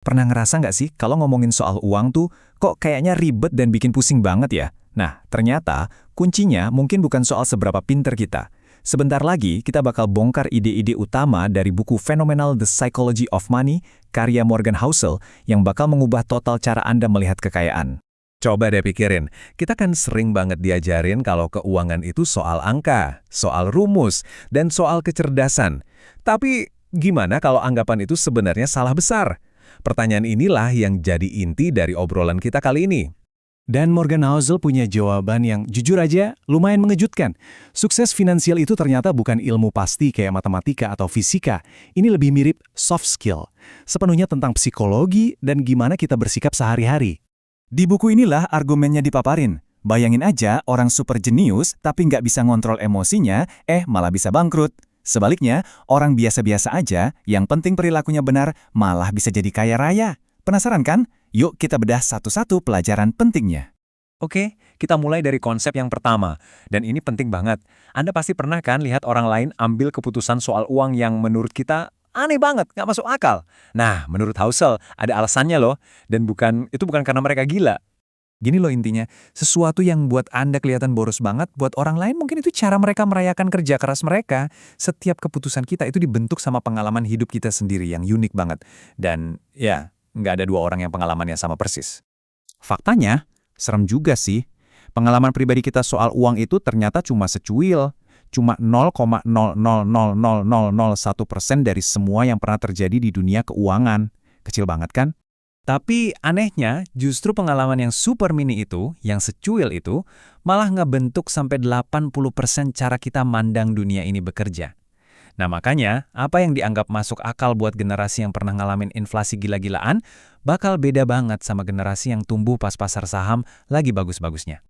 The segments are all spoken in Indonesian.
Pernah ngerasa nggak sih kalau ngomongin soal uang tuh kok kayaknya ribet dan bikin pusing banget ya? Nah, ternyata kuncinya mungkin bukan soal seberapa pinter kita. Sebentar lagi kita bakal bongkar ide-ide utama dari buku fenomenal The Psychology of Money karya Morgan Housel yang bakal mengubah total cara Anda melihat kekayaan. Coba deh pikirin, kita kan sering banget diajarin kalau keuangan itu soal angka, soal rumus, dan soal kecerdasan. Tapi gimana kalau anggapan itu sebenarnya salah besar? Pertanyaan inilah yang jadi inti dari obrolan kita kali ini. Dan Morgan Housel punya jawaban yang jujur aja lumayan mengejutkan. Sukses finansial itu ternyata bukan ilmu pasti kayak matematika atau fisika. Ini lebih mirip soft skill. Sepenuhnya tentang psikologi dan gimana kita bersikap sehari-hari. Di buku inilah argumennya dipaparin. Bayangin aja orang super jenius tapi nggak bisa ngontrol emosinya, malah bisa bangkrut. Sebaliknya, orang biasa-biasa aja, yang penting perilakunya benar, malah bisa jadi kaya raya. Penasaran kan? Yuk kita bedah satu-satu pelajaran pentingnya. Oke, kita mulai dari konsep yang pertama. Dan ini penting banget. Anda pasti pernah kan lihat orang lain ambil keputusan soal uang yang menurut kita aneh banget, nggak masuk akal. Nah, menurut Housel, ada alasannya loh. Dan itu bukan karena mereka gila. Gini loh intinya, sesuatu yang buat Anda kelihatan boros banget, buat orang lain mungkin itu cara mereka merayakan kerja keras mereka. Setiap keputusan kita itu dibentuk sama pengalaman hidup kita sendiri yang unik banget. Dan ya, nggak ada dua orang yang pengalamannya sama persis. Faktanya, serem juga sih. Pengalaman pribadi kita soal uang itu ternyata cuma secuil. Cuma 0,0000001% dari semua yang pernah terjadi di dunia keuangan. Kecil banget kan? Tapi anehnya, justru pengalaman yang super mini itu, yang secuil itu, malah ngebentuk sampai 80% cara kita mandang dunia ini bekerja. Nah makanya, apa yang dianggap masuk akal buat generasi yang pernah ngalamin inflasi gila-gilaan, bakal beda banget sama generasi yang tumbuh pas pasar saham lagi bagus-bagusnya.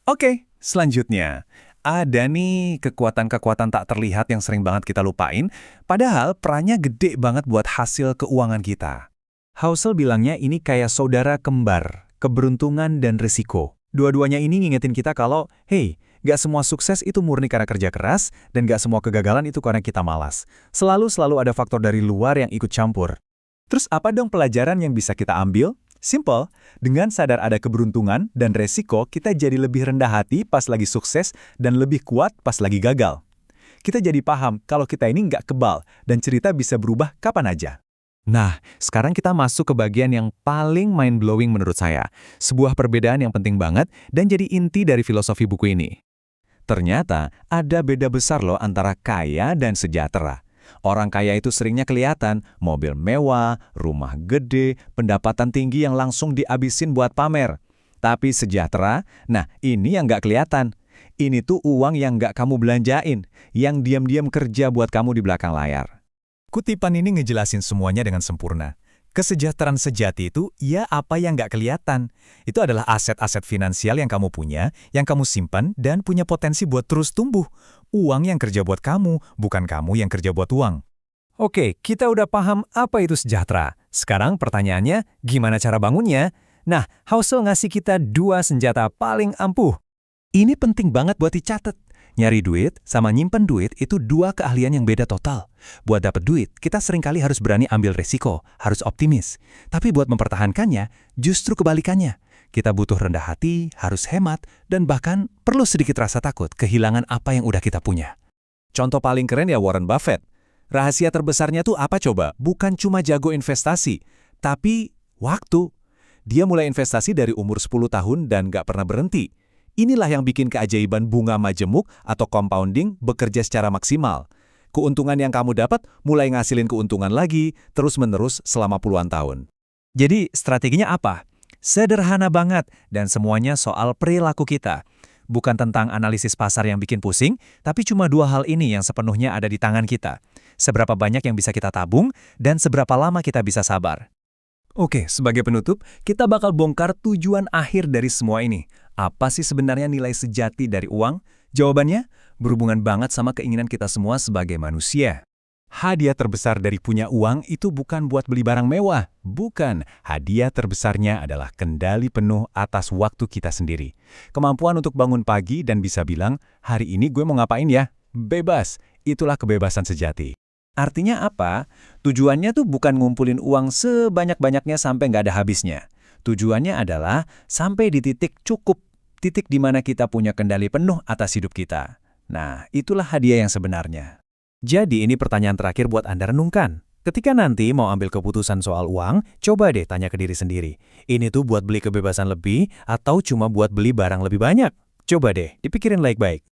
Oke, selanjutnya. Ada nih kekuatan-kekuatan tak terlihat yang sering banget kita lupain, padahal perannya gede banget buat hasil keuangan kita. Housel bilangnya ini kayak saudara kembar, keberuntungan dan risiko. Dua-duanya ini ngingetin kita kalau, hey, gak semua sukses itu murni karena kerja keras, dan gak semua kegagalan itu karena kita malas. Selalu ada faktor dari luar yang ikut campur. Terus apa dong pelajaran yang bisa kita ambil? Simple, dengan sadar ada keberuntungan dan resiko, kita jadi lebih rendah hati pas lagi sukses dan lebih kuat pas lagi gagal. Kita jadi paham kalau kita ini nggak kebal dan cerita bisa berubah kapan aja. Nah, sekarang kita masuk ke bagian yang paling mind-blowing menurut saya. Sebuah perbedaan yang penting banget dan jadi inti dari filosofi buku ini. Ternyata ada beda besar loh antara kaya dan sejahtera. Orang kaya itu seringnya kelihatan, mobil mewah, rumah gede, pendapatan tinggi yang langsung dihabisin buat pamer. Tapi sejahtera, nah ini yang nggak kelihatan. Ini tuh uang yang nggak kamu belanjain, yang diam-diam kerja buat kamu di belakang layar. Kutipan ini ngejelasin semuanya dengan sempurna. Kesejahteraan sejati itu, ya apa yang nggak kelihatan. Itu adalah aset-aset finansial yang kamu punya, yang kamu simpan, dan punya potensi buat terus tumbuh. Uang yang kerja buat kamu, bukan kamu yang kerja buat uang. Oke, kita udah paham apa itu sejahtera. Sekarang pertanyaannya, gimana cara bangunnya? Nah, Housel ngasih kita 2 senjata paling ampuh. Ini penting banget buat dicatat. Nyari duit sama nyimpen duit itu 2 keahlian yang beda total. Buat dapat duit, kita seringkali harus berani ambil resiko, harus optimis. Tapi buat mempertahankannya, justru kebalikannya. Kita butuh rendah hati, harus hemat, dan bahkan perlu sedikit rasa takut kehilangan apa yang udah kita punya. Contoh paling keren ya Warren Buffett. Rahasia terbesarnya tuh apa coba? Bukan cuma jago investasi, tapi waktu. Dia mulai investasi dari umur 10 tahun dan gak pernah berhenti. Inilah yang bikin keajaiban bunga majemuk atau compounding bekerja secara maksimal. Keuntungan yang kamu dapat mulai ngasilin keuntungan lagi, terus-menerus selama puluhan tahun. Jadi strateginya apa? Sederhana banget dan semuanya soal perilaku kita. Bukan tentang analisis pasar yang bikin pusing, tapi cuma 2 hal ini yang sepenuhnya ada di tangan kita. Seberapa banyak yang bisa kita tabung dan seberapa lama kita bisa sabar. Oke, sebagai penutup, kita bakal bongkar tujuan akhir dari semua ini. Apa sih sebenarnya nilai sejati dari uang? Jawabannya, berhubungan banget sama keinginan kita semua sebagai manusia. Hadiah terbesar dari punya uang itu bukan buat beli barang mewah. Bukan, hadiah terbesarnya adalah kendali penuh atas waktu kita sendiri. Kemampuan untuk bangun pagi dan bisa bilang, hari ini gue mau ngapain ya? Bebas, itulah kebebasan sejati. Artinya apa? Tujuannya tuh bukan ngumpulin uang sebanyak-banyaknya sampai nggak ada habisnya. Tujuannya adalah sampai di titik cukup, titik di mana kita punya kendali penuh atas hidup kita. Nah, itulah hadiah yang sebenarnya. Jadi ini pertanyaan terakhir buat Anda renungkan. Ketika nanti mau ambil keputusan soal uang, coba deh tanya ke diri sendiri. Ini tuh buat beli kebebasan lebih atau cuma buat beli barang lebih banyak? Coba deh, dipikirin baik-baik.